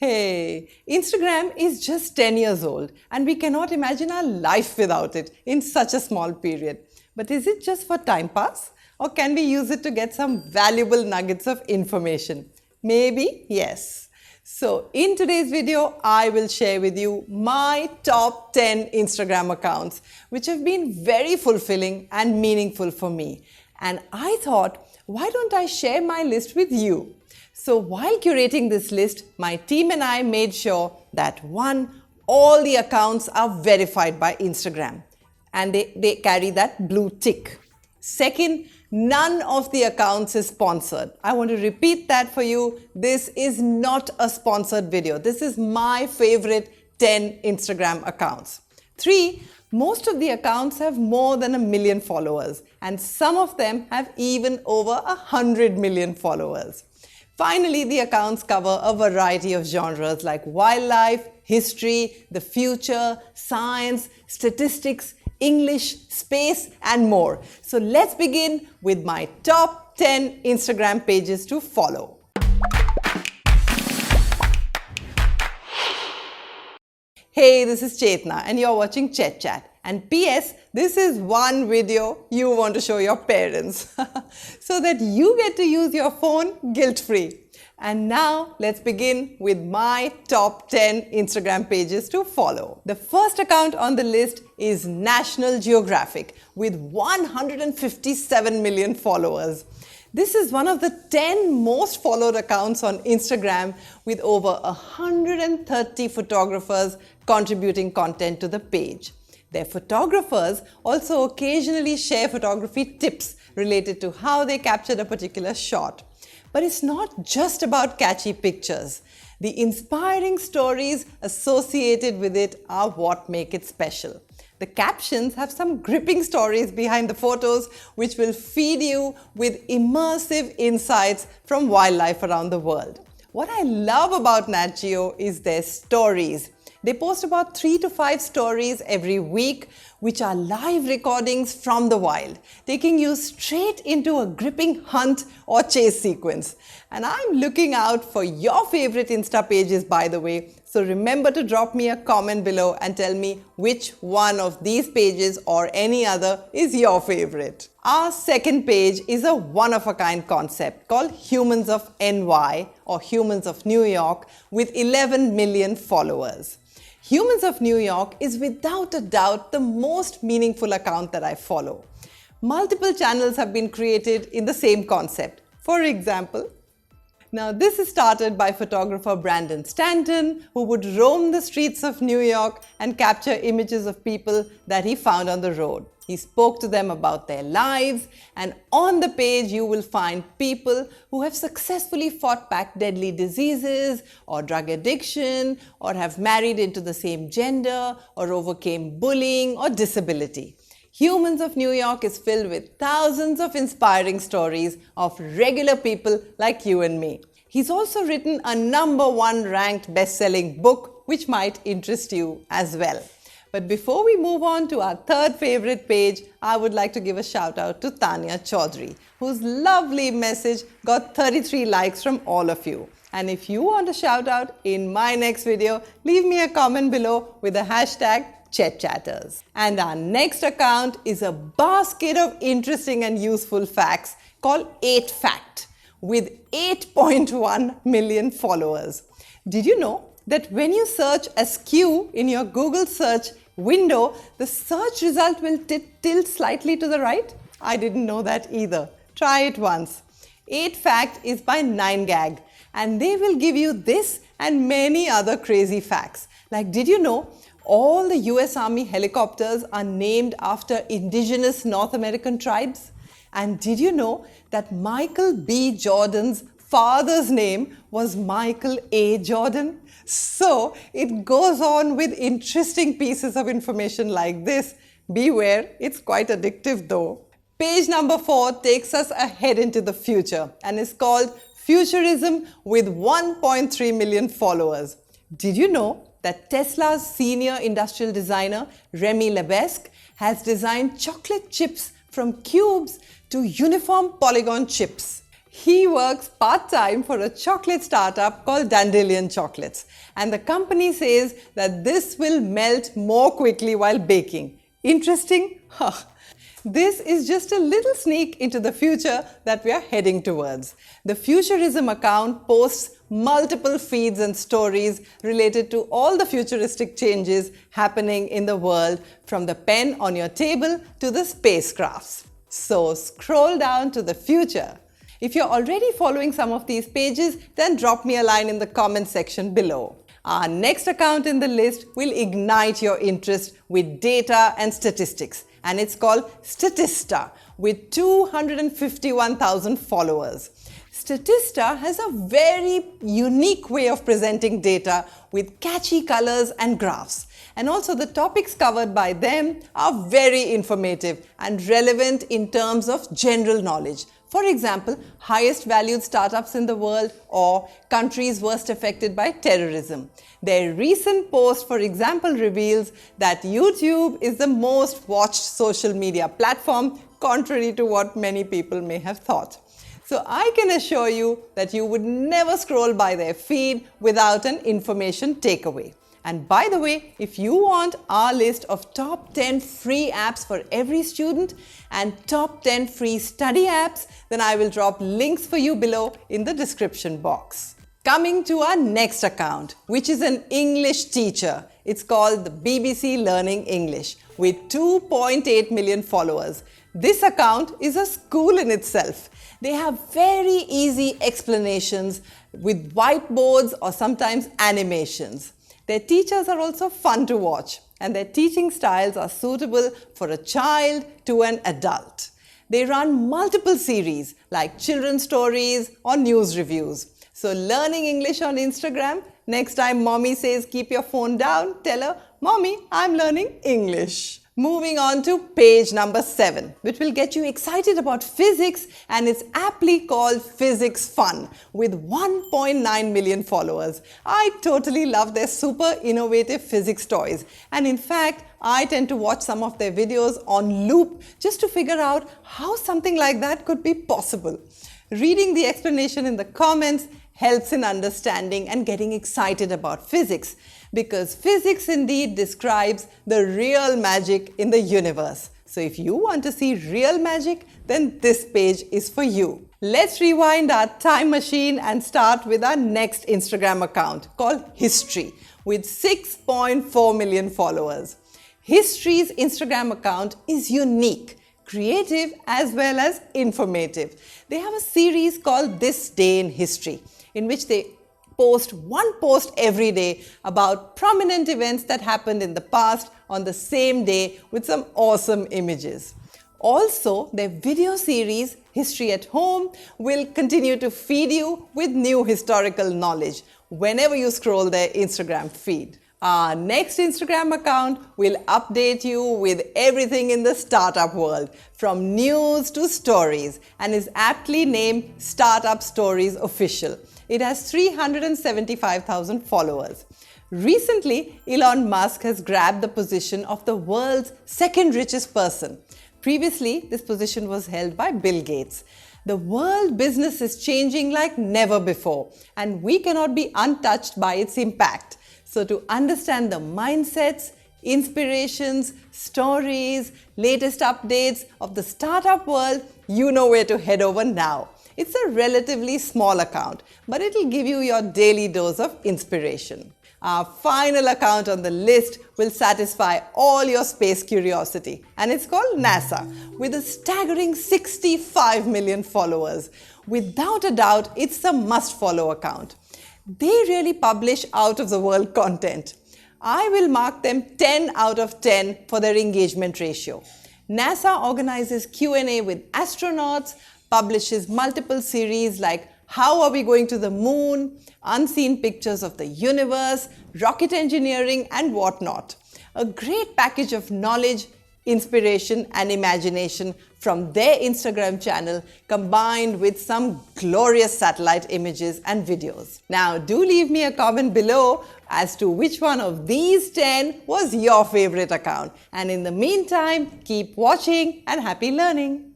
Hey, Instagram is just 10 years old and we cannot imagine our life without it in such a small period. But is it just for time pass? Or can we use it to get some valuable nuggets of information? Maybe yes. So in today's video, I will share with you my top 10 Instagram accounts, which have been very fulfilling and meaningful for me. And I thought, why don't I share my list with you? So while curating this list, my team and I made sure that one, all the accounts are verified by Instagram and they carry that blue tick. Second, none of the accounts is sponsored. I want to repeat that for you. This is not a sponsored video. This is my favorite 10 Instagram accounts. 3, most of the accounts have more than 1 million followers and some of them have even over 100 million followers. Finally, the accounts cover a variety of genres like wildlife, history, the future, science, statistics, English, space, and more. So let's begin with my top 10 Instagram pages to follow. Hey, this is Chetna and you're watching ChetChat. And PS, this is one video you want to show your parents so that you get to use your phone guilt-free. And now let's begin with my top 10 Instagram pages to follow. The first account on the list is National Geographic with 157 million followers. This is one of the 10 most followed accounts on Instagram with over 130 photographers contributing content to the page. Their photographers also occasionally share photography tips related to how they captured a particular shot. But it's not just about catchy pictures. The inspiring stories associated with it are what make it special. The captions have some gripping stories behind the photos which will feed you with immersive insights from wildlife around the world. What I love about Nat Geo is their stories. They post about 3 to 5 stories every week, which are live recordings from the wild, taking you straight into a gripping hunt or chase sequence. And I'm looking out for your favorite Insta pages, by the way. So remember to drop me a comment below and tell me which one of these pages or any other is your favorite. Our second page is a one-of-a-kind concept called Humans of NY or Humans of New York with 11 million followers. Humans of New York is without a doubt the most meaningful account that I follow. Multiple channels have been created in the same concept. For example, now this is started by photographer Brandon Stanton, who would roam the streets of New York and capture images of people that he found on the road. He spoke to them about their lives, and on the page you will find people who have successfully fought back deadly diseases or drug addiction or have married into the same gender or overcame bullying or disability. Humans of New York is filled with thousands of inspiring stories of regular people like you and me. He's also written a #1 ranked best-selling book which might interest you as well. But before we move on to our third favorite page, I would like to give a shout out to Tanya Chaudhary, whose lovely message got 33 likes from all of you. And if you want a shout out in my next video, leave me a comment below with the hashtag ChetChatters. And our next account is a basket of interesting and useful facts called 8Fact with 8.1 million followers. Did you know that when you search askew in your Google search window, the search result will tilt slightly to the right? I didn't know that either. Try it once. 8Fact is by 9gag and they will give you this and many other crazy facts. Like, did you know all the US Army helicopters are named after indigenous North American tribes? And did you know that Michael B. Jordan's father's name was Michael A. Jordan? So it goes on with interesting pieces of information like this. Beware, it's quite addictive though. Page number 4 takes us ahead into the future and is called Futurism with 1.3 million followers. Did you know that Tesla's senior industrial designer Remy Lebesque has designed chocolate chips from cubes to uniform polygon chips? He works part-time for a chocolate startup called Dandelion Chocolates, and the company says that this will melt more quickly while baking. Interesting? This is just a little sneak into the future that we are heading towards. The Futurism account posts multiple feeds and stories related to all the futuristic changes happening in the world, from the pen on your table to the spacecrafts. So scroll down to the future. If you're already following some of these pages, then drop me a line in the comment section below. Our next account in the list will ignite your interest with data and statistics, and it's called Statista with 251,000 followers. Statista has a very unique way of presenting data with catchy colors and graphs. And also the topics covered by them are very informative and relevant in terms of general knowledge. For example, highest valued startups in the world or countries worst affected by terrorism. Their recent post, for example, reveals that YouTube is the most watched social media platform, contrary to what many people may have thought. So I can assure you that you would never scroll by their feed without an information takeaway. And by the way, if you want our list of top 10 free apps for every student and top 10 free study apps, then I will drop links for you below in the description box. Coming to our next account, which is an English teacher. It's called the BBC Learning English with 2.8 million followers. This account is a school in itself. They have very easy explanations with whiteboards or sometimes animations. Their teachers are also fun to watch, and their teaching styles are suitable for a child to an adult. They run multiple series like children's stories or news reviews. So learning English on Instagram, next time mommy says keep your phone down, tell her, "Mommy, I'm learning English." Moving on to page number 7, which will get you excited about physics, and it's aptly called Physics Fun with 1.9 million followers. I totally love their super innovative physics toys, and in fact, I tend to watch some of their videos on loop just to figure out how something like that could be possible. Reading the explanation in the comments helps in understanding and getting excited about physics, because physics indeed describes the real magic in the universe. So if you want to see real magic, then this page is for you. Let's rewind our time machine and start with our next Instagram account called History with 6.4 million followers. History's Instagram account is unique, creative as well as informative. They have a series called This Day in History, in which they post one post every day about prominent events that happened in the past on the same day with some awesome images. Also, their video series, History at Home, will continue to feed you with new historical knowledge whenever you scroll their Instagram feed. Our next Instagram account will update you with everything in the startup world, from news to stories, and is aptly named Startup Stories Official. It has 375,000 followers. Recently, Elon Musk has grabbed the position of the world's second richest person. Previously, this position was held by Bill Gates. The world business is changing like never before, and we cannot be untouched by its impact. So to understand the mindsets, inspirations, stories, latest updates of the startup world, you know where to head over now. It's a relatively small account, but it'll give you your daily dose of inspiration. Our final account on the list will satisfy all your space curiosity, and it's called NASA with a staggering 65 million followers. Without a doubt, it's a must-follow account. They really publish out-of-the-world content. I will mark them 10 out of 10 for their engagement ratio. NASA organizes Q&A with astronauts, publishes multiple series like How Are We Going to the Moon, Unseen Pictures of the Universe, Rocket Engineering, and whatnot. A great package of knowledge, inspiration, and imagination from their Instagram channel, combined with some glorious satellite images and videos. Now, do leave me a comment below as to which one of these 10 was your favorite account. And in the meantime, keep watching and happy learning.